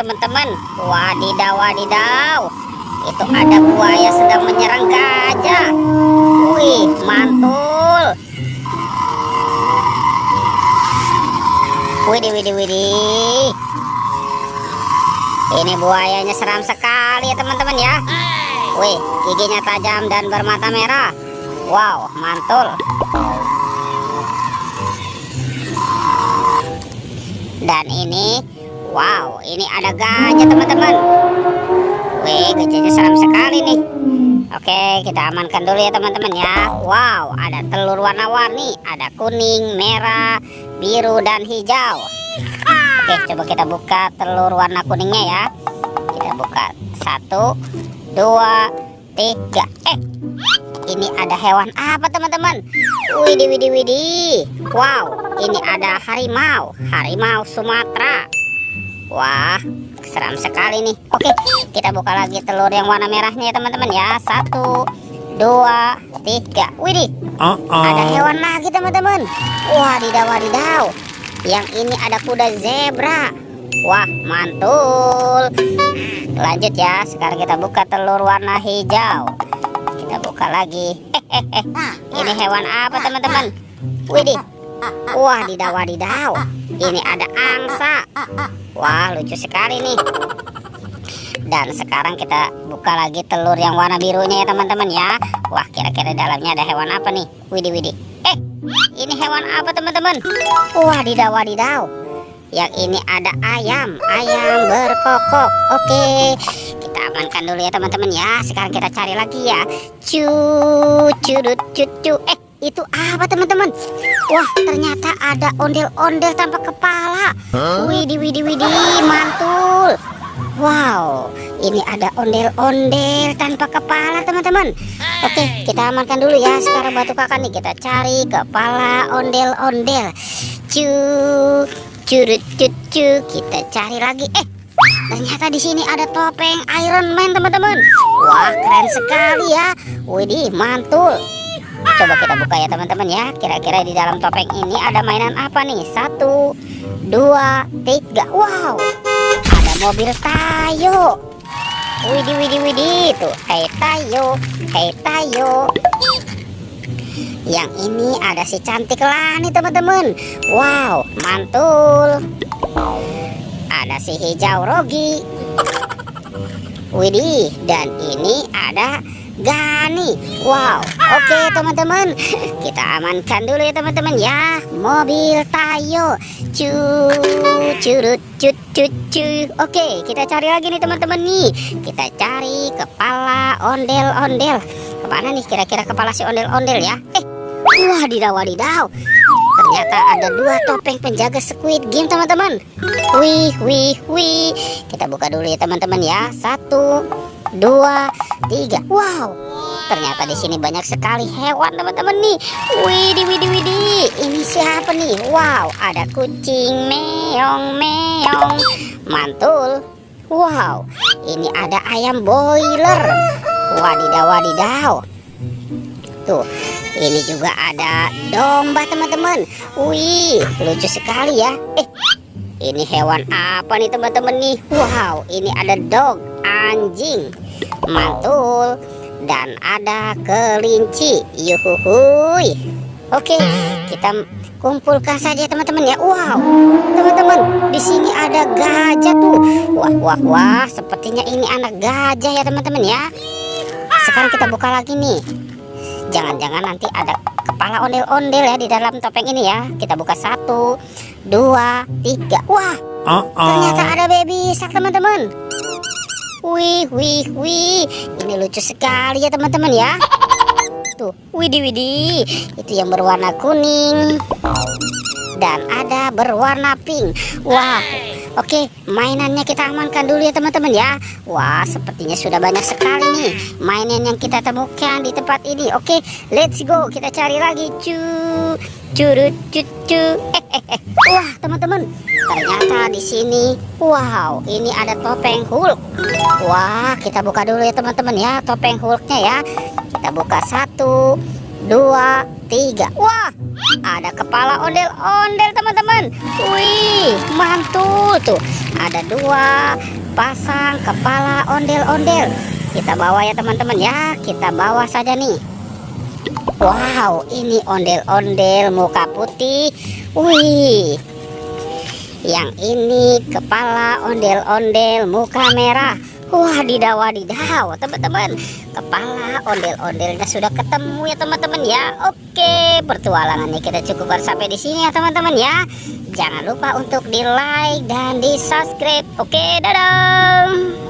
teman-teman. Wadidaw, wadidaw. Itu ada buaya sedang menyerang gajah. Wih, mantul. Widih, widih, widih. Ini buayanya seram sekali ya teman-teman ya. Wih, giginya tajam dan bermata merah. Wow, mantul. Dan ini, wow, ini ada gajah teman-teman. Wih, gajahnya seram sekali nih. Oke, kita amankan dulu ya teman-teman ya. Wow, ada telur warna-warni. Ada kuning, merah, biru, dan hijau. Oke, coba kita buka telur warna kuningnya ya. Kita buka 1, 2, 3. Ini ada hewan apa teman-teman? Widih, widih, widih. Wow, ini ada harimau. Harimau Sumatera. Wah, seram sekali nih. Oke, kita buka lagi telur yang warna merahnya ya teman-teman ya. 1, 2, 3. Widih, ada hewan lagi teman-teman. Wadidaw, wadidaw. Yang ini ada kuda zebra. Wah, mantul. Lanjut ya, sekarang kita buka telur warna hijau. Kita buka lagi. Ini hewan apa teman-teman? Widih. Wadidaw, wadidaw. Ini ada angsa. Wah, lucu sekali nih. Dan sekarang kita buka lagi telur yang warna birunya ya teman-teman ya. Wah, kira-kira dalamnya ada hewan apa nih? Widih, widih. Ini hewan apa teman-teman? Wadidaw, wadidaw. Yang ini ada ayam. Ayam berkokok. Oke, kita amankan dulu ya teman-teman ya. Sekarang kita cari lagi ya. Curut cucu. Itu apa teman-teman? Wah, ternyata ada ondel-ondel tanpa kepala. Widih, widih, widih, mantul. Wow, ini ada ondel-ondel tanpa kepala teman-teman. Oke, kita amankan dulu ya. Sekarang batu kakak nih, kita cari kepala ondel-ondel. Curut cucu, kita cari lagi. Ternyata di sini ada topeng Iron Man teman-teman. Wah, keren sekali ya. Widih, mantul. Coba kita buka ya teman-teman ya. Kira-kira di dalam topeng ini ada mainan apa nih? 1, 2, 3. Wow, ada mobil Tayo. Widih, widih, widih. Tuh, hey Tayo, hey Tayo. Yang ini ada si cantik Lani teman-teman. Wow, mantul. Ada si hijau Rogi. Widih, dan ini ada Gani. Wow, oke teman-teman, kita amankan dulu ya teman-teman ya. Mobil Tayo. Curut cucu. Oke, kita cari lagi nih teman-teman nih. Kita cari kepala ondel-ondel. Kemana nih kira-kira kepala si ondel-ondel ya? Wadidaw, wadidaw. Ternyata ada 2 topeng penjaga Squid Game teman-teman. Wih, wih, wih. Kita buka dulu ya teman-teman ya. 1, 2, 3. Wow, ternyata di sini banyak sekali hewan teman-teman nih. Widih, widih, widih. Ini siapa nih? Wow, ada kucing meong meong. Mantul. Wow, ini ada ayam boiler. Wadidaw, wadidaw. Tuh, ini juga ada domba teman-teman. Wih, lucu sekali ya. Ini hewan apa nih teman-teman nih? Wow, ini ada dog, anjing. Mantul. Dan ada kelinci. Yuhuhuy. Oke, kita kumpulkan saja teman-teman ya. Wow, teman-teman, di sini ada gajah tuh. Wah, wah, wah. Sepertinya ini anak gajah ya teman-teman ya. Sekarang kita buka lagi nih. Jangan-jangan nanti ada kepala ondel-ondel ya di dalam topeng ini ya. Kita buka 1, 2, 3. Wah, ternyata ada baby shark teman-teman. Wih, wih, wih. Ini lucu sekali ya teman-teman ya. Tuh, widih, widih. Itu yang berwarna kuning. Dan ada berwarna pink. Wah, oke, mainannya kita amankan dulu ya teman-teman ya. Wah, sepertinya sudah banyak sekali nih mainan yang kita temukan di tempat ini. Oke, let's go. Kita cari lagi. Curut cucu. Wah, teman-teman, ternyata di sini, wow, ini ada topeng Hulk. Wah, kita buka dulu ya teman-teman ya, topeng Hulknya ya. Kita buka 1, 2, 3. Wah, ada kepala ondel-ondel teman-teman. Wih, mantul tuh. Ada 2 pasang kepala ondel-ondel. Kita bawa ya teman-teman ya. Kita bawa saja nih. Wow, ini ondel-ondel muka putih. Wih, yang ini kepala ondel-ondel muka merah. Wadidaw, teman-teman. Kepala ondel-ondelnya sudah ketemu ya teman-teman ya. Oke, pertualangannya kita cukupkan sampai di sini ya teman-teman ya. Jangan lupa untuk di like dan di subscribe. Oke, dadah.